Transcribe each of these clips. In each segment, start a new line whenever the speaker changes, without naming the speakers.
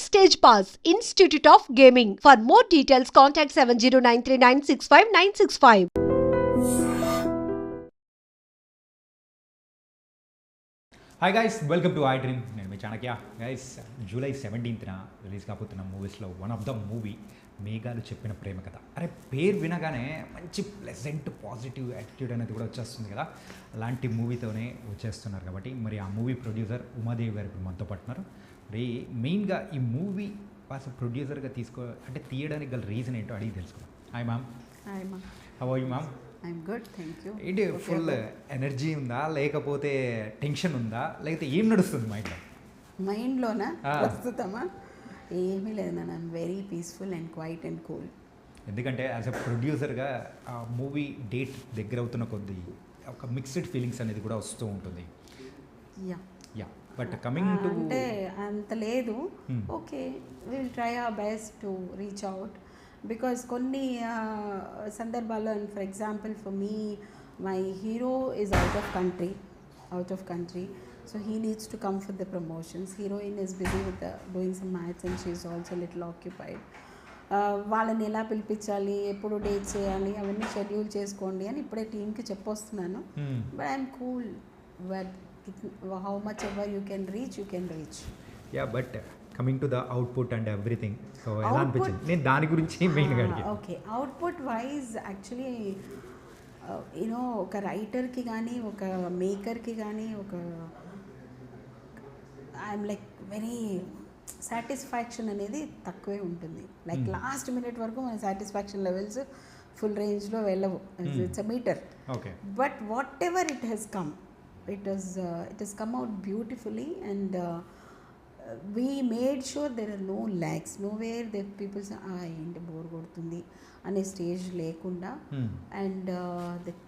Backstage Pass, Institute of Gaming. For more details, contact 7093965965.
Hi guys, welcome to iDream. నేను మీ Chanakya. Guys, July 17న release కాబోతున్న మూవీస్లో one of the movie మేఘాలు చెప్పిన ప్రేమ కథ. అరే, పేరు వినగానే మంచి ప్లెజెంట్ పాజిటివ్ యాటిట్యూడ్ అనేది కూడా వచ్చేస్తుంది కదా. అలాంటి మూవీతోనే వచ్చేస్తున్నారు కాబట్టి మరి ఆ మూవీ ప్రొడ్యూసర్ ఉమాదేవి గారు ఇప్పుడు మనతో పట్టున్నారు. మరి మెయిన్గా ఈ మూవీ అసలు ప్రొడ్యూసర్గా తీయడానికి గల రీజన్ ఏంటో అడిగి తెలుసుకున్నాం. Hi ma'am.
Hi ma'am.
How are you ma'am?
I'm good, thank you.
ఏంటి, ఫుల్ ఎనర్జీ ఉందా, లేకపోతే టెన్షన్ ఉందా, లేకపోతే ఏం నడుస్తుంది
మైండ్లోనా ప్రస్తుతమా? ఏమీ లేదు, నన్ను I'm very peaceful and quiet and cool.
ఎందుకంటే యాజ్ అ ప్రొడ్యూసర్గా ఆ మూవీ డేట్ దగ్గర అవుతున్న కొద్దీ ఒక మిక్స్డ్ ఫీలింగ్స్ అనేది కూడా వస్తూ ఉంటుంది.
Yeah
yeah, but coming to
అంటే అంత లేదు. Okay, will try our best to reach out. Because కొన్ని సందర్భాల్లో, and for example for me, my hero is out of country, so he needs to come for the promotions. Heroine is busy with doing some maths and she is also little occupied. వాళ్ళని ఎలా పిలిపించాలి, ఎప్పుడు date చేయాలి, అవన్నీ schedule చేసుకోండి అని ఇప్పుడే టీమ్కి చెప్పొస్తున్నాను. But I'm cool. But how much ever you can reach.
Ya, but coming to the output and everything, so ఎలా అనిపించింది? నేను దాని గురించి మెయిన్గా అడిగాను.
Okay, output wise actually you know ఒక రైటర్కి కానీ, ఒక మేకర్కి కానీ, ఐఎమ్ లైక్ వెరీ సాటిస్ఫాక్షన్ అనేది తక్కువే ఉంటుంది. లైక్ లాస్ట్ మినిట్ వరకు మన సాటిస్ఫాక్షన్ లెవెల్స్ ఫుల్ రేంజ్లో వెళ్ళవు. It's a meter.
Okay,
but whatever it has come, it has come out beautifully, and we made sure there are no lags, nowhere the people say ఏంటి bore కొడుతుంది అనే stage లేకుండా. And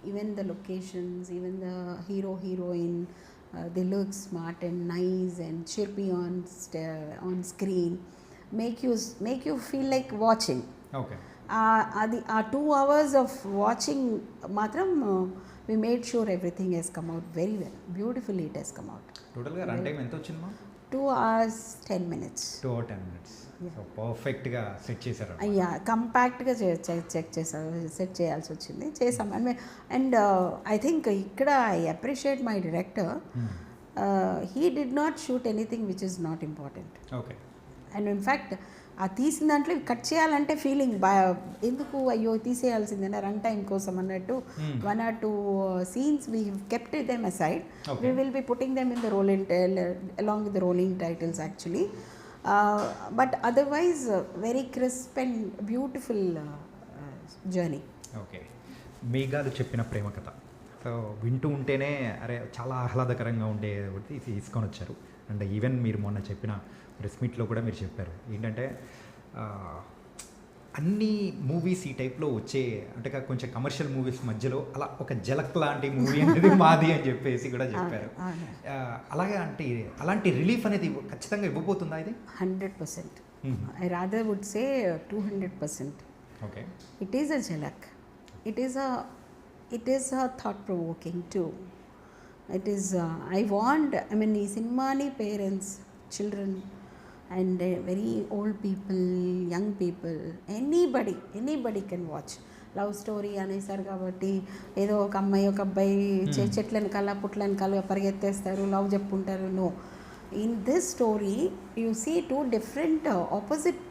even the locations, even the heroine, they look smart and nice and chirpy on screen, make you feel like watching.
Okay.
అది ఆ 2 hours of watching matram we made sure everything has come out very well. Beautifully it has come out.
టోటల్గా run time ఎంత వచ్చింది మా?
2 hours 10 minutes.
2 hours 10 minutes. So పర్ఫెక్ట్గా set చేశారు.
అయ్యా, కంపాక్ట్గా set చేయాల్సి వచ్చింది, చేసాం. అండ్ ఐ థింక్ ఇక్కడ I appreciate my director. He did not shoot anything which is not important.
Okay.
And in fact ఆ తీసిన దాంట్లో కట్ చేయాలంటే ఫీలింగ్ ఎందుకు, అయ్యో తీసేయాల్సిందేనా రన్ టైం కోసం అన్నట్టు 1 or 2 scenes we have kept them aside. We will be putting them in the along with the rolling titles actually. But otherwise very crisp and beautiful journey.
Okay, మేఘాలు చెప్పిన ప్రేమ కథ. So వింటూ ఉంటేనే అరే చాలా ఆహ్లాదకరంగా ఉండే తీసుకొని వచ్చారు. అండ్ ఈవెన్ మీరు మొన్న చెప్పిన ప్రెస్ మీట్లో కూడా మీరు చెప్పారు ఏంటంటే అన్ని మూవీస్ ఈ టైప్లో వచ్చే, అంటే కొంచెం కమర్షియల్ మూవీస్ మధ్యలో అలా ఒక జలక్ లాంటి మూవీ అనేది మాది అని చెప్పేసి కూడా చెప్పారు. అలాగే అంటే అలాంటి రిలీఫ్ అనేది ఖచ్చితంగా ఇవ్వబోతుందా ఇది?
100%. I rather would say 200%.
Okay.
It is a jhalak. It is a thought provoking too. It is I mean ఈ సినిమాని parents, children and very old people, young people, anybody can watch. Love story అనేసారు కాబట్టి ఏదో ఒక అమ్మాయి ఒక అబ్బాయి చెట్లను పుట్లని కల పరిగెత్తేస్తారు, లవ్ చెప్పుకుంటారు. No, in this story you see 2 different opposite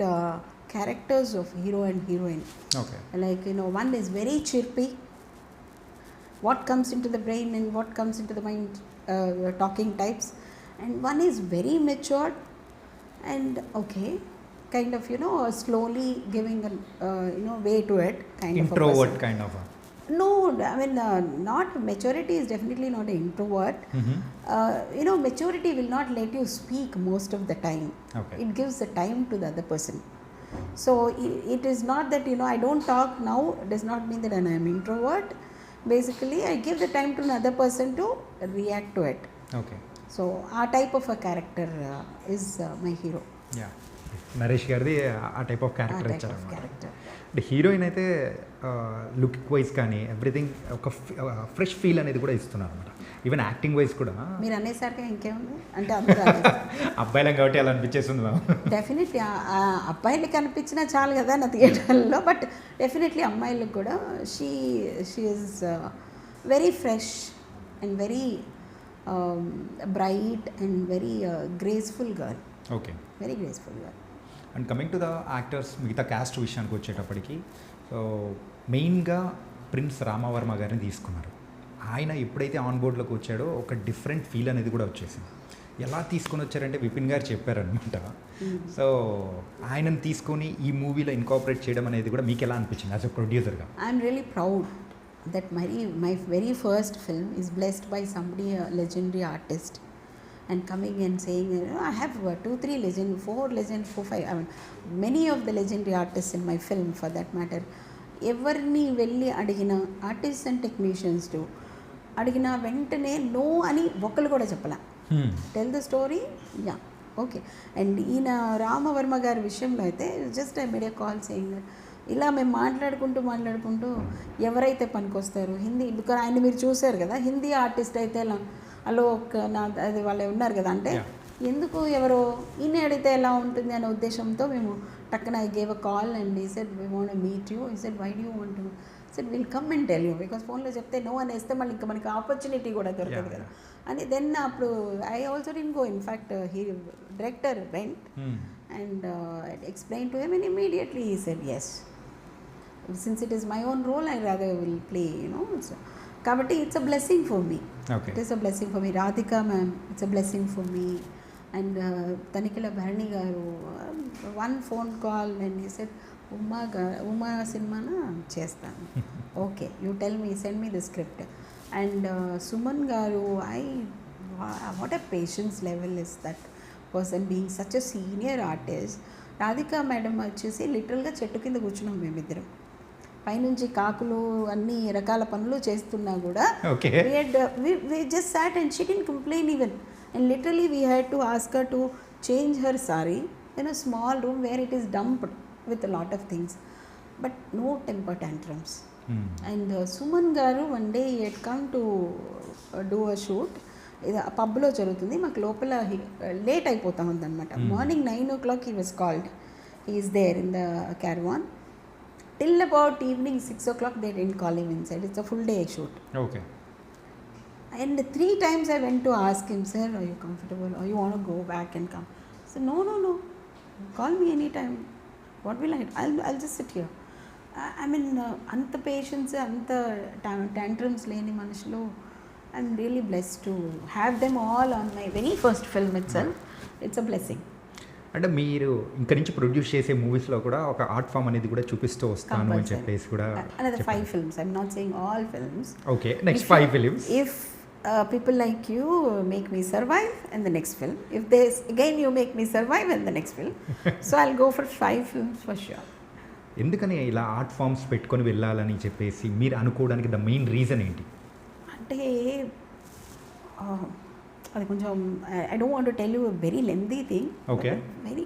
characters of hero and heroine.
Okay.
Like one is very chirpy, what comes into the brain and what comes into the mind, talking types, and one is very matured and okay, kind of slowly giving way to it, kind
introvert
of introvert
kind of a.
No, I mean not maturity is definitely not an introvert. Maturity will not let you speak most of the time.
Okay.
It gives the time to the other person. So it is not that I don't talk now, does not mean that I am introvert. Basically I give the time to another person to react to it.
Okay.
So our type of a character is my hero.
Yeah. Naresh గారిది ఆ type of character
type of
ఇచ్చారన్నమాట.
character.
అంటే heroine అయితే look wise కానీ everything ఒక fresh feel అనేది కూడా ఇస్తున్నారు అనమాట. ఈవెన్ యాక్టింగ్ వైజ్ కూడా
మీరు అనేసరికి ఇంకేముంది అంటే అందరూ
అబ్బాయిలం కాబట్టి అలా అనిపించేస్తుంది మ్యామ్.
డెఫినెట్లీ అబ్బాయిలకి కనిపించినా చాలు కదా నా థియేటర్లో, బట్ డెఫినెట్లీ అమ్మాయిలకు కూడా she is very fresh and very bright and very graceful girl.
Okay.
Very graceful girl.
And coming to the actors మిగతా క్యాస్ట్ విషయానికి వచ్చేటప్పటికి సో మెయిన్గా ప్రిన్స్ రామవర్మ గారిని తీసుకున్నారు. ఆయన ఎప్పుడైతే ఆన్ బోర్డ్లోకి వచ్చాడో ఒక డిఫరెంట్ ఫీల్ అనేది కూడా వచ్చేసింది. ఎలా తీసుకొని వచ్చారంటే విపిన్ గారు చెప్పారనమాట. సో ఆయనను తీసుకొని ఈ మూవీలో ఇన్కార్పొరేట్ చేయడం అనేది కూడా మీకు ఎలా అనిపించింది యాజ్ అ ప్రొడ్యూసర్గా?
I'm really proud that my very first film is blessed by somebody, a legendary artist, and coming and saying, I have 2-3 legend, 4 legend, 4-5, I mean many of the legendary artists in my film for that matter. ఎవర్ని వెళ్ళి అడిగిన artist and technicians to అడిగిన వెంటనే no అని ఒక్కరు కూడా చెప్పలే. Tell the story, yeah okay. And ఈయన రామవర్మ గారి విషయంలో అయితే just I made A call saying ఇలా మేము మాట్లాడుకుంటూ ఎవరైతే పనికొస్తారు హిందీ, బికాజ్ ఆయన మీరు చూశారు కదా హిందీ ఆర్టిస్ట్ అయితే ఎలా అలో అది వాళ్ళు ఉన్నారు కదా, అంటే ఎందుకు ఎవరో ఈయన అడిగితే ఎలా ఉంటుంది అనే ఉద్దేశంతో మేము టక్కన I gave a call and he said we want meet you, he said why do you want to, said will come and tell you, because ఫోన్లో చెప్తే నో అని వేస్తే మళ్ళీ ఇంకా మనకి ఆపర్చునిటీ కూడా దొరకదు కదా అని. దెన్ అప్పుడు I also didn't go, in fact he director went and explain to him and immediately he said yes. Since it is my own role, I rather will play, you know. Kabatti, it's a blessing for me.
Okay.
It is a blessing for me. Radhika ma'am, it's a blessing for me. And Tanikala Bharani garu, one phone call and he said, Uma cinema na chestanu. Okay, you tell me, send me the script. And Suman garu, what a patience level is that person, being such a senior artist. Radhika madam వచ్చేసి లిటరల్గా చెట్టు కింద కూర్చున్నాం మేమిద్దరం, పైనుంచి కాకులు అన్ని రకాల పనులు చేస్తున్నా కూడా we just sat and she didn't complain even, and literally we had to ask her to change her sari in a small room where it is dumped with a lot of things, but no temper tantrums. And Suman garu one day he had come to do a shoot. ఇది పబ్లో జరుగుతుంది, మాకు లోపల late అయిపోతా ఉందన్నమాట. Morning 9 o'clock he was called, he is there in the caravan till about evening 6 o'clock they didn't call him inside. It's a full day shoot.
Okay.
And 3 times I went to ask him, sir, are you comfortable or you want to go back and come? I said, no, call me anytime. What will I'll just sit here. I mean anta patience, anta tantrums leni manishlo, I'm really blessed to have them all on my very first film itself. It's a blessing.
అంటే మీరు ఇంక నుంచి produce చేసే మూవీస్లో కూడా ఒక art form అనేది కూడా చూపిస్తూ వస్తాను అని చెప్పేసి కూడా
another 5 films. I'm not saying all films.
Okay, next 5 films.
If people like you make me survive in the next film, if there's again you make me survive in the next film, so I'll go for 5 films for sure.
ఎందుకని ఇలా art forms పెట్టుకొని వెళ్ళాలని చెప్పేసి మీరు అనుకోవడానికి the main reason ఏంటి?
అంటే అది కొంచెం I don't want to tell you very lengthy thing.
Okay.
Very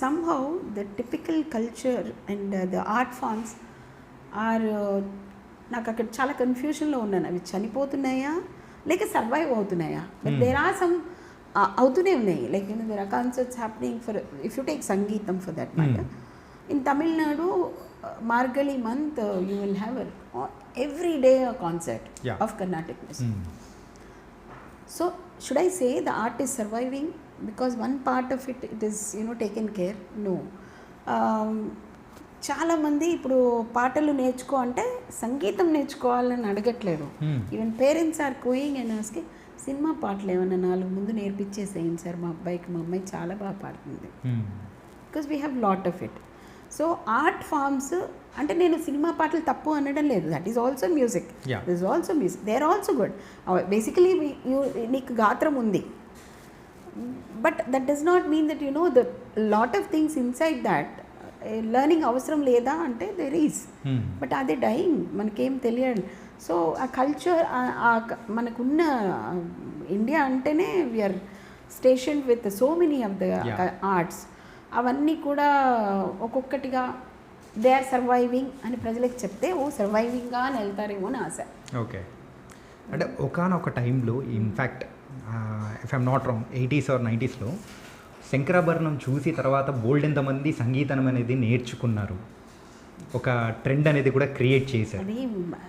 somehow the typical culture and the art forms are, నాకు అక్కడ చాలా కన్ఫ్యూషన్లో ఉన్నాను. అవి చనిపోతున్నాయా లేక సర్వైవ్ అవుతున్నాయా? బట్ దేర్ ఆర్ సమ్ అవుతూనే ఉన్నాయి. Like there are concerts happening for, if you take sangeetham for that matter, in Tamil Nadu Margali month you will have every day a concert of Carnatic music. So should I say the art is surviving because one part of it is taken care? No. చాలా మంది ఇప్పుడు పాటలు నేర్చుకో అంటే సంగీతం నేర్చుకోవాలని అడగట్లేదు. Even parents are going and asking, సినిమా పాటలు ఏమన్నా 4 ముందు నేర్పించేసేయండి సార్ మా అబ్బాయికి, మా అమ్మాయి చాలా బాగా పాడుతుంది, because we have lot of it. So art forms అంటే నేను సినిమా పాటలు తప్పు అనడం లేదు, that is also music, this is also music, they are also good. Basically నీకు గాత్రం ఉంది, but that does not mean that you know the lot of things inside that. Learning అవసరం లేదా అంటే దెర్ ఈజ్, బట్ అదే dying, మనకేం తెలియదు. So ఆ కల్చర్ మనకున్న ఇండియా అంటేనే we're station with so many of the arts. అవన్నీ కూడా ఒక్కొక్కటిగా దే ఆర్ సర్వైవింగ్ అని ప్రజలకు చెప్తే సర్వైవింగ్గా అని వెళ్తారేమో అని ఆశ.
ఓకే, అంటే ఒకానొక టైంలో in fact if I'm not wrong 80s or 90sలో శంకరాభరణం చూసి తర్వాత బోల్డెంతమంది సంగీతం అనేది నేర్చుకున్నారు, ఒక ట్రెండ్ అనేది కూడా క్రియేట్ చేశారు.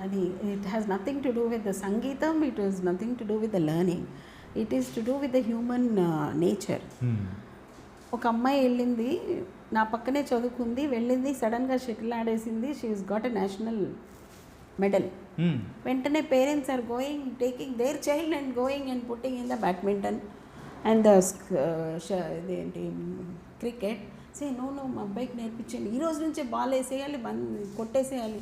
అది it has nothing to do with the sangeetham, it is nothing to do with the learning, it is to do with the human nature. ఒక అమ్మాయి వెళ్ళింది, నా పక్కనే చదువుకుంది, వెళ్ళింది, సడన్గా షటిల్ ఆడేసింది, she is got a national medal. వెంటనే parents are going, taking their child and going and putting in the badminton and the ఇదేంటి క్రికెట్. నో మా అబ్బాయికి నేర్పించండి, ఈ రోజు నుంచే బాల్ వేసేయాలి, కొట్టేసేయాలి.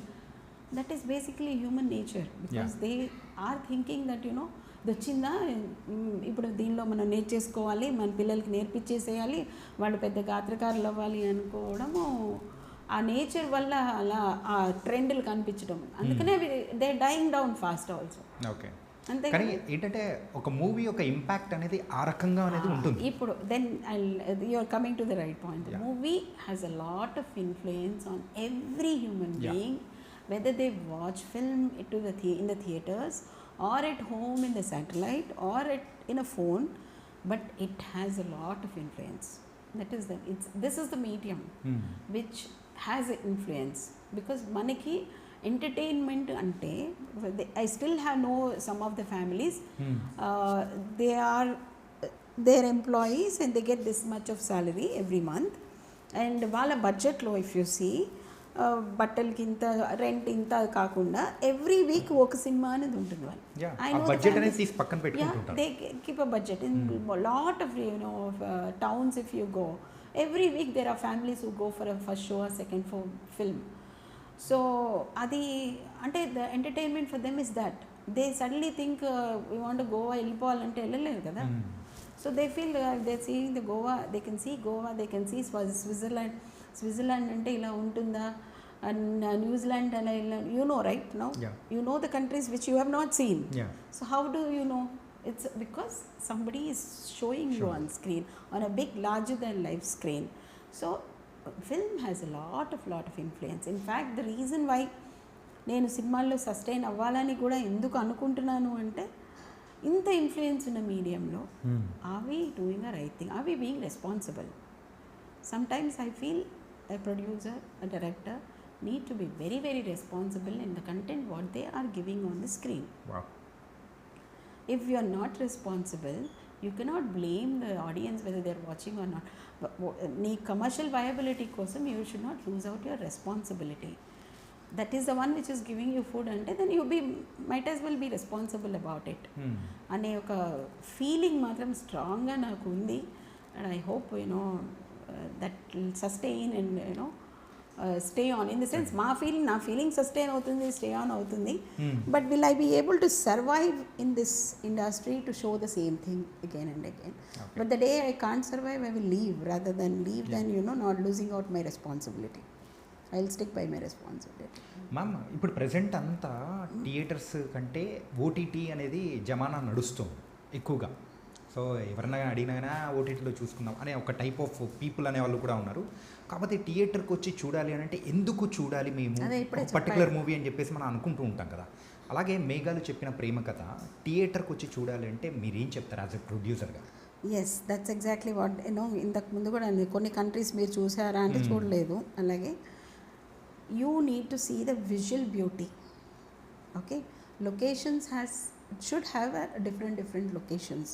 That is basically human nature, because they are thinking that ఇది వచ్చిందా ఇప్పుడు దీనిలో మనం నేర్చేసుకోవాలి, మన పిల్లలకి నేర్పించేసేయాలి, వాళ్ళు పెద్ద గాత్రకారులు అవ్వాలి అనుకోవడము ఆ నేచర్ వల్ల అలా ఆ ట్రెండ్లు కనిపించడం. అందుకనే they dying down fast also.
Okay, అంతే. కానీ ఏంటంటే ఒక మూవీ యొక్క ఇంపాక్ట్ అనేది ఆ రకంగా అనేది ఉంటుంది.
ఇప్పుడు then you are coming to the right point. The movie has a lot of influence on every human being, whether they watch film in the theaters or at home in the satellite or in a phone, but it has a lot of influence. That is this is the medium which has influence, because manaki entertainment ante I still have know some of the families they are their employees and they get this much of salary every month, and wala budget lo if you see బట్టలకి ఇంత, rent ఇంత కాకుండా every week ఒక సినిమా అనేది ఉంటుంది. They keep a budget in lot of towns. If you go every week there are families who go for a first show or second film. So అది అంటే the entertainment for them is that. They suddenly think we want Goa వెళ్ళిపోవాలంటే వెళ్ళలేరు కదా. So they feel they seeing the Goa, they can see Goa, they can see Switzerland అంటే ఇలా ఉంటుందా, and New Zealand అలా ఇలా, you know right now, you know the countries which you have not seen. So how do you know? It's because somebody is showing you on screen, on a big larger than life screen. So film has a lot of influence. In fact the reason why నేను సినిమాల్లో sustain అవ్వాలని కూడా ఎందుకు అనుకుంటున్నాను అంటే, ఇంత influence ఉన్న మీడియంలో are we doing a right thing, are we being responsible? Sometimes I feel a producer, a director need to be very, very responsible in the content what they are giving on the screen.
Wow.
If you are not responsible, you cannot blame the audience whether they are watching or not. Nee commercial viability kosam you should not lose out your responsibility. That is the one which is giving you food ante, then you might as well be responsible about it. Ane oka feeling matram strong ga naaku undi, and I hope that will sustain and stay on, in the sense my feeling sustain avutundi, stay on avutundi, but will I be able to survive in this industry to show the same thing again and again? Okay. But the day I can't survive, I will leave, rather than leave than not losing out my responsibility. I will stick by my responsibility.
Ma'am, ఇప్పుడు present అంతా theatres కంటే OTT అనేది జమానా నడుస్తుంది ఎక్కువగా. So ఎవరన్నా అడిగినా ఓటీటీలో చూసుకుందాం అనే ఒక టైప్ ఆఫ్ పీపుల్ అనే వాళ్ళు కూడా ఉన్నారు. కాకపోతే థియేటర్కి వచ్చి చూడాలి అని అంటే ఎందుకు చూడాలి మేము పర్టికులర్ మూవీ అని చెప్పేసి మనం అనుకుంటూ ఉంటాం కదా. అలాగే మేఘాలు చెప్పిన ప్రేమ కథ థియేటర్కి వచ్చి చూడాలి అంటే మీరేం చెప్తారు యాజ్ ఎ ప్రొడ్యూసర్గా?
ఎస్, దట్స్ ఎగ్జాక్ట్లీ వాట్ ఇంతకు ముందు కూడా కొన్ని కంట్రీస్ మీరు చూసారా అంటే చూడలేదు. అలాగే you need to see the visual beauty. Okay, locations should have different locations.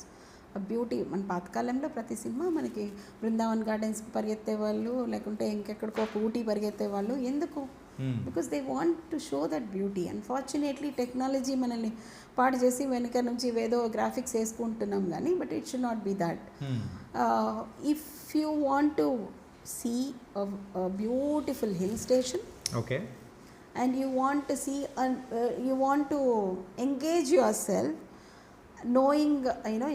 Beauty. మన పాతకాలంలో ప్రతి సినిమా మనకి బృందావన్ గార్డెన్స్కి పరిగెత్తే వాళ్ళు, లేకుంటే ఇంకెక్కడికో ఊటీ పరిగెత్తే వాళ్ళు. ఎందుకు? Because they want to show that beauty. Unfortunately technology మనల్ని పాడు చేసి వెనక నుంచి ఏదో గ్రాఫిక్స్ వేసుకుంటున్నాం కానీ, but it should not be that. If you want to see a beautiful hill station,
okay,
and you want to see you want to engage yourself knowing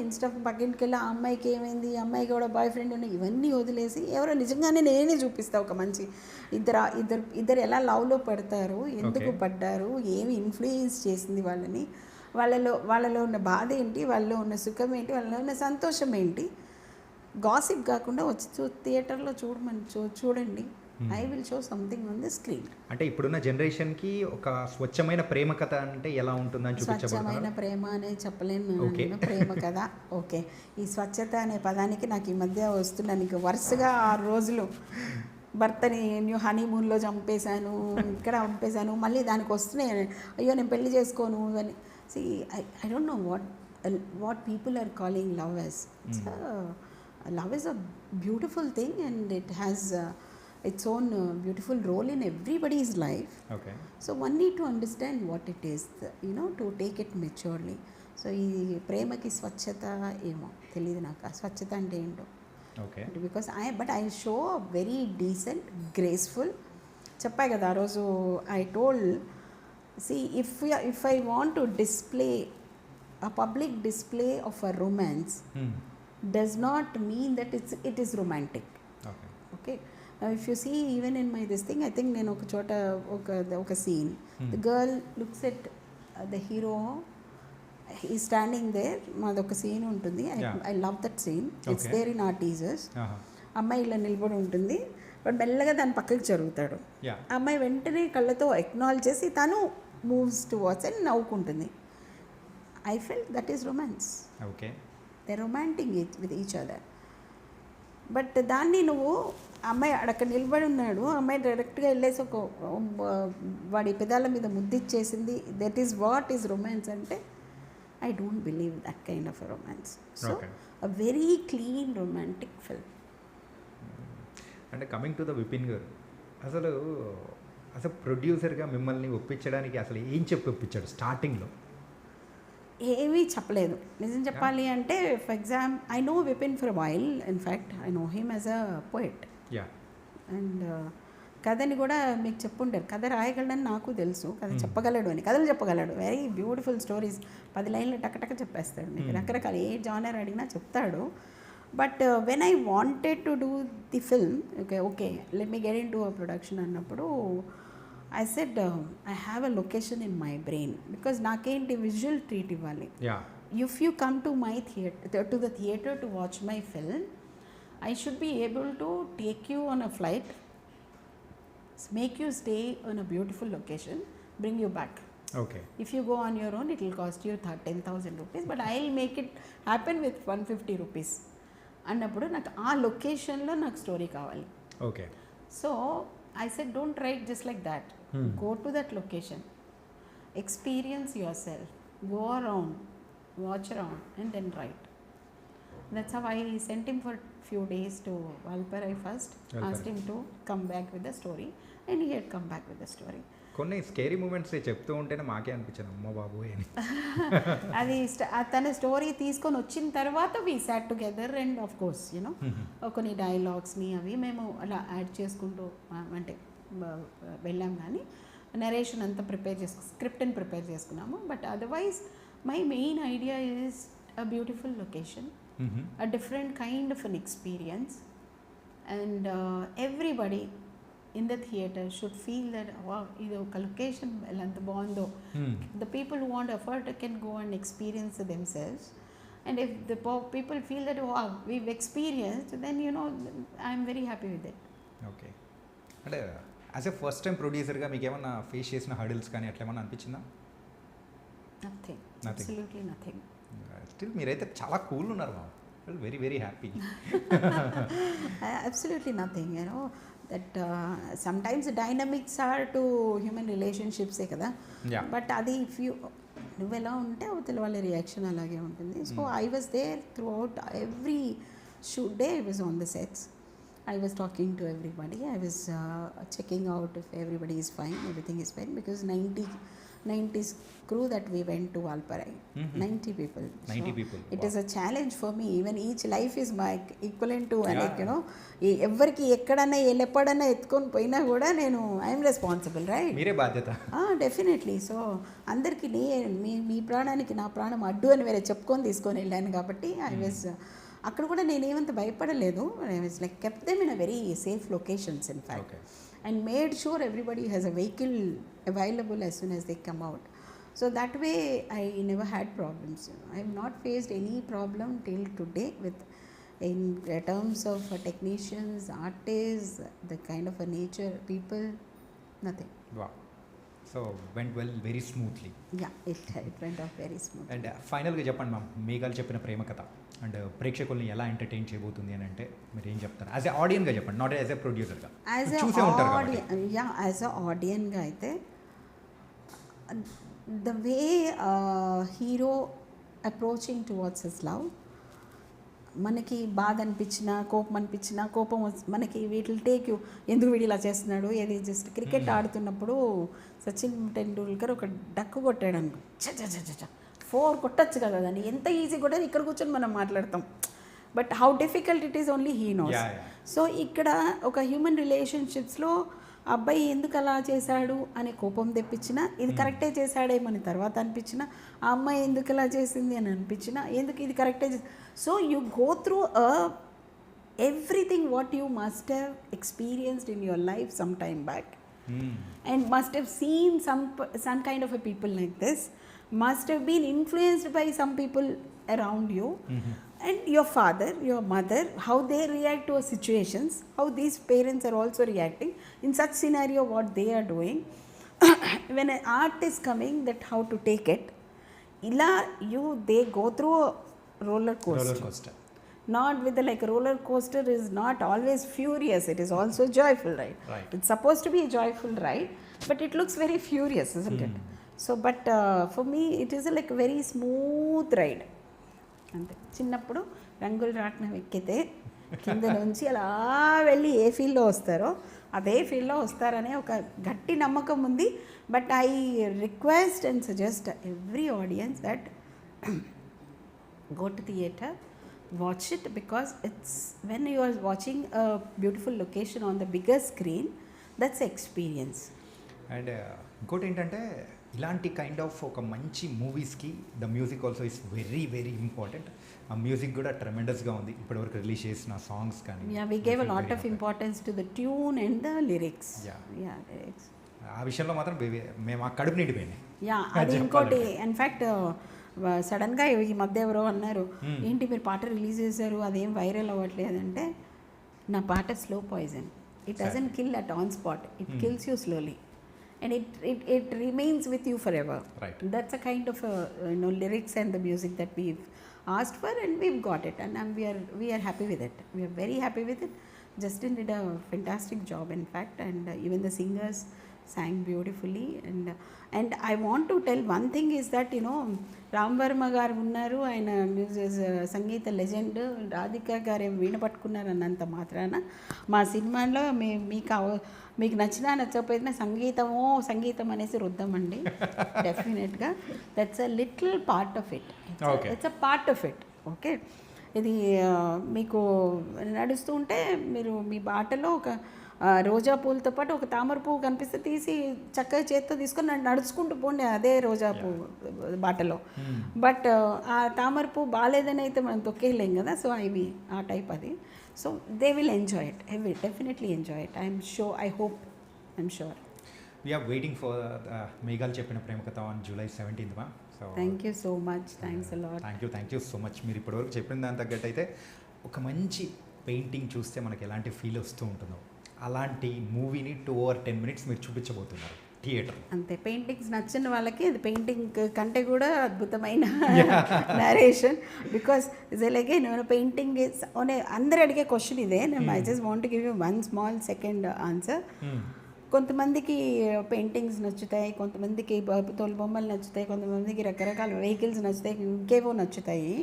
instead of పక్కకి వెళ్ళి ఆ అమ్మాయికి ఏమైంది, అమ్మాయికి కూడా బాయ్ ఫ్రెండ్ ఉన్నాయి, ఇవన్నీ వదిలేసి ఎవరో నిజంగానే నేనే చూపిస్తా ఒక మంచి ఇద్దరు ఎలా లవ్లో పడతారు, ఎందుకు పడ్డారు, ఏమి ఇన్ఫ్లుయెన్స్ చేసింది వాళ్ళని, వాళ్ళలో ఉన్న బాధ ఏంటి, వాళ్ళలో ఉన్న సుఖం ఏంటి, వాళ్ళలో ఉన్న సంతోషం ఏంటి. గాసిప్ కాకుండా వచ్చి థియేటర్లో చూడండి. I will show something on the screen.
అంటే ఇప్పుడున్న జనరేషన్కి ఒక స్వచ్ఛమైన ప్రేమ కథ అంటే ఎలా ఉంటుందని
స్వచ్ఛమైన ప్రేమ అనే చెప్పలేను నేను. ప్రేమ కథ ఓకే. ఈ స్వచ్ఛత అనే పదానికి నాకు ఈ మధ్య వస్తున్నాను, నీకు వరుసగా 6 రోజులు భర్తని హనీమూన్లో చంపేశాను, ఇక్కడ చంపేశాను, మళ్ళీ దానికి వస్తున్నాయి, అయ్యో నేను పెళ్లి చేసుకోను అని. See I don't know what people are calling love as. Love is a beautiful thing and it has its own beautiful role in everybody's life.
Okay.
So one need to understand what it is, to take it maturely. So ఈ ప్రేమకి స్వచ్ఛత ఏమో తెలియదు నాకు, ఆ స్వచ్ఛత అంటే ఏంటో.
Okay.
Because I show very decent, graceful. చెప్పా కదా ఆ రోజు, I told, if I want to display a public display of a romance does not mean that it is romantic. Okay. If you see even in my this thing, I think నేను ఒక చోట ఒక scene, the girl looks at the hero, he is standing there, మాదొక scene ఉంటుంది. I love that scene. It's there in our teasers. అమ్మాయి ఇలా నిలబడి ఉంటుంది, but మెల్లగా దాని పక్కకి జరుగుతాడు. అమ్మాయి వెంటనే కళ్ళతో ఎక్నాలజ్ చేసి తను మూవ్స్ టువర్డ్స్ అండ్ నవ్వుకుంటుంది. I felt that is romance.
Okay.
They're romantic with each other. But దాన్ని నువ్వు, అమ్మాయి అక్కడ నిలబడి ఉన్నాడు, అమ్మాయి డైరెక్ట్గా వెళ్ళేసి ఒక వాడి పెదాల మీద ముద్దిచ్చేసింది, that is what is romance అంటే, I don't believe that kind of romance. So a very clean romantic film.
అంటే coming to the Vipin garu, అసలు ప్రొడ్యూసర్గా మిమ్మల్ని ఒప్పించడానికి అసలు ఏం చెప్పి ఒప్పించాడు స్టార్టింగ్లో?
ఏమీ చెప్పలేదు నిజం చెప్పాలి అంటే. For example, I know Vipin for while, in fact I know him as a poet. And కథని కూడా మీకు చెప్పుంటారు, కథ రాయగలడని నాకు తెలుసు, కథ చెప్పగలడు అని, కథలు చెప్పగలడు, వెరీ బ్యూటిఫుల్ స్టోరీస్, 10 లైన్లు టక్కటక్క చెప్పేస్తాడు మీకు, రకరకాల ఏ జానర్ అడిగినా చెప్తాడు. But when I wanted to do the film, okay let me get in to a production అన్నప్పుడు, I said, I have a location in my brain because నాకేంటి విజువల్ ట్రీట్ ఇవ్వాలి. If you come to my theater to watch my film, I should be able to take you on a flight, make you stay on a beautiful location, bring you back.
Okay.
If you go on your own, it will cost you 10,000 rupees, but I will make it happen with 150 rupees. అన్నప్పుడు నాకు ఆ లొకేషన్లో నాకు story కావాలి.
Okay.
So I said, don't write just like that. Go to that location, experience yourself, go around, watch around, and then write. That's how I sent him for few days to Valparai first, asked him to come back with the story, and he had come back with the story.
కొన్ని scary moments చెప్తూ ఉంటేనే మాకే అనిపించాను, అమ్మ బాబు అని.
అది తన story తీసుకొని వచ్చిన తర్వాత we sat together and of course కొన్ని డైలాగ్స్ని అవి మేము అలా యాడ్ చేసుకుంటూ అంటే వెళ్ళాం. కానీ నరేషన్ అంతా స్క్రిప్ట్ని ప్రిపేర్ చేసుకున్నాము. But otherwise my main idea is a beautiful location, a different kind of an experience, and everybody in the theatre should feel that wow, ఇది ఒక లొకేషన్ ఎంత బాగుందో. The people who want to afford can go and experience themselves, and if the people feel that wow, we've experienced, then I'm very happy with it.
Okay. అంటే as a first time ప్రొడ్యూసర్గా మీకు ఏమన్నా face చేసిన hurdles కానీ అట్లా ఏమన్నా అనిపించిందా?
Nothing. Absolutely nothing.
Still మీరైతే చాలా కూల్ ఉన్నారు మా, very very happy.
Absolutely nothing, that sometimes dynamics are to human relationships కదా. బట్ అది ఇఫ్ నువ్వు ఎలా ఉంటే అవతల వాళ్ళ రియాక్షన్ అలాగే ఉంటుంది. So I was there throughout every shoot day. I was on the sets, I was talking to everybody, I was checking out if everybody is fine, everything is fine, because 90 crew that we went to Valparai, 90 people.
90 people.
It is a challenge for me. Even each life is my equivalent to like ఎవరికి ఎక్కడన్నా ఎప్పుడన్నా ఎత్తుకొని పోయినా కూడా నేను I'm responsible, right?
మీరే బాధ్యత.
Definitely. So అందరికీ మీ ప్రాణానికి నా ప్రాణం అడ్డు అని వేరే చెప్పుకొని తీసుకొని వెళ్ళాను కాబట్టి ఐ వాజ్ అక్కడ కూడా నేనేమంత భయపడలేదు. I was like kept them in a very safe locations in fact, and made sure everybody has a vehicle available as soon as they come out. So that way I never had problems. I have not faced any problem till today with in terms of technicians, artists, the kind of a nature, people, nothing.
వా so went well very smoothly.
Yeah, it went off very smooth.
And ఫైనల్గా చెప్పండి ma'am, మేఘాలు చెప్పిన ప్రేమ కథ and ప్రేక్షకుల్ని ఎలా entertain చేయబోతుంది అని అంటే మీరు ఏం చెప్తారు? యాజ్ ఎ ఆడియన్గా చెప్పండి, నాట్ యాజ్ ఎ ప్రొడ్యూసర్గా. చూసే ఉంటారు కాబట్టి.
యాజ్ అ ఆడియన్గా అయితే the way hero approaching towards his love, మనకి బాధ అనిపించినా, కోపం అనిపించినా, కోపం మనకి వీటిల్ టేక్ యూ, ఎందుకు వీడు ఇలా చేస్తున్నాడు. ఏది జస్ట్ క్రికెట్ ఆడుతున్నప్పుడు సచిన్ టెండూల్కర్ ఒక డక్కు కొట్టాడు అనుకో, చ 4 కొట్టచ్చు కదా, దాన్ని ఎంత ఈజీ కూడా ఇక్కడ కూర్చొని మనం మాట్లాడతాం, but how difficult it is only he knows. So ఇక్కడ ఒక హ్యూమన్ రిలేషన్షిప్స్లో అబ్బాయి ఎందుకు అలా చేశాడు అనే కోపం తెప్పించినా, ఇది కరెక్టే చేశాడేమని తర్వాత అనిపించినా, ఆ అమ్మాయి ఎందుకు ఇలా చేసింది అని అనిపించినా, ఎందుకు ఇది కరెక్టే. So you go through everything what you must have experienced in your life some time back and must have seen some kind of a people like this, must have been influenced by some people around you, and your father, your mother, how they react to situations, how these parents are also reacting in such scenario, what they are doing. When an art is coming, that how to take it, they go through a roller coaster. Not with like a roller coaster is not always furious, it is also joyful, right? It's supposed to be a joyful ride, but it looks very furious, isn't it? So but for me it is like a very smooth ride. అంతే, చిన్నప్పుడు రంగులు రాట్నం ఎక్కితే కింద నుంచి అలా వెళ్ళి ఏ ఫీల్డ్లో వస్తారో అదే ఫీల్డ్లో వస్తారనే ఒక గట్టి నమ్మకం ఉంది. But I request and suggest every audience that go to theatre, watch it, because it's when you are watching a beautiful location on the bigger screen, that's experience.
And ఇంకోటి ఏంటంటే ఇలాంటి కైండ్ ఆఫ్ ఒక మంచి మూవీస్కి the music also is very very important. ఆ music కూడా ట్రెమెండస్గా ఉంది ఇప్పటివరకు రిలీజ్ చేసిన సాంగ్స్ కానీ.
We gave a lot of importance to the tune and the lyrics. Lyrics.
ఆ విషయంలో మాత్రం మేము ఆ కడుపు నిండిపోయినాయి.
అది ఇంకోటి ఇన్ఫ్యాక్ట్ సడన్గా ఈ మధ్య ఎవరో అన్నారు, ఏంటి మీరు పాట రిలీజ్ చేశారు అదేం వైరల్ అవ్వట్లేదంటే, నా పాట slow poison, it doesn't kill at on spot, it kills you slowly and it remains with you forever. That's a kind of lyrics and the music that we've asked for, and we've got it, and we are happy with it. We are very happy with it. Justin did a fantastic job, in fact, and even the singers sang beautifully. And I want to tell one thing is that Ram Varma గారు ఉన్నారు, ఆయన సంగీత legend, Radhika గారు వీణ పట్టుకున్నారు అన్నంత మాత్రాన మా సినిమాలో మీకు నచ్చినా నచ్చకపోయినా సంగీతం అనేసి రుద్దామండి. డెఫినెట్గా that's a little part of it, it's a part of it. Okay, ఇది మీకు నడుస్తూ ఉంటే మీరు మీ బాటలో ఒక రోజా పూలతో పాటు ఒక తామర పువ్వు కనిపిస్తే తీసి చక్కగా చేత్తో తీసుకొని నడుచుకుంటూ పోండి అదే రోజా పువ్వు బాటలో. బట్ ఆ తామర పువ్వు బాగాలేదని అయితే మనం తొక్కేయలేం కదా. సో అవి ఆ టైప్ అది. So they will enjoy it, I will definitely enjoy it. I'm sure, I hope, I'm sure.
We're waiting for Meghalu Cheppina Prema Katha on July 17th. So
thank you so much, thanks a lot.
Thank you so much. మీరు ఇప్పటివరకు చెప్పిన దాని తగ్గట్టు అయితే ఒక మంచి painting చూస్తే మనకి ఎలాంటి ఫీల్ వస్తూ ఉంటుందో అలాంటి మూవీని 2 or 10 minutes మీరు చూపించబోతున్నారు థియేటర్.
అంతే, పెయింటింగ్స్ నచ్చిన వాళ్ళకి అది పెయింటింగ్ కంటే కూడా అద్భుతమైన narration. Because is again painting is అందరు అడిగే క్వశ్చన్ ఇదే. I just want to give you one small second answer. కొంతమందికి పెయింటింగ్స్ నచ్చుతాయి, కొంతమందికి తోలు బొమ్మలు నచ్చుతాయి, కొంతమందికి రకరకాల వెహికల్స్ నచ్చుతాయి, ఇంకేవో నచ్చుతాయి.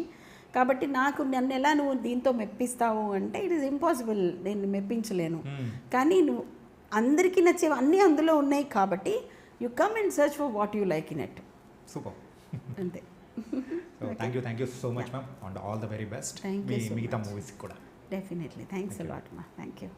కాబట్టి నన్ను ఎలా నువ్వు దీంతో మెప్పిస్తావు అంటే ఇట్ ఈస్ ఇంపాసిబుల్, నేను మెప్పించలేను. కానీ నువ్వు అందరికీ నచ్చేవి అన్నీ అందులో ఉన్నాయి కాబట్టి you come and search for what you like in it.
Super,
అంతే.
Thank you so much ma'am, and all the very best మిగతా మూవీస్ కూడా.
డెఫినెట్లీ, థ్యాంక్స్ అ లాట్ మా, థ్యాంక్ యూ.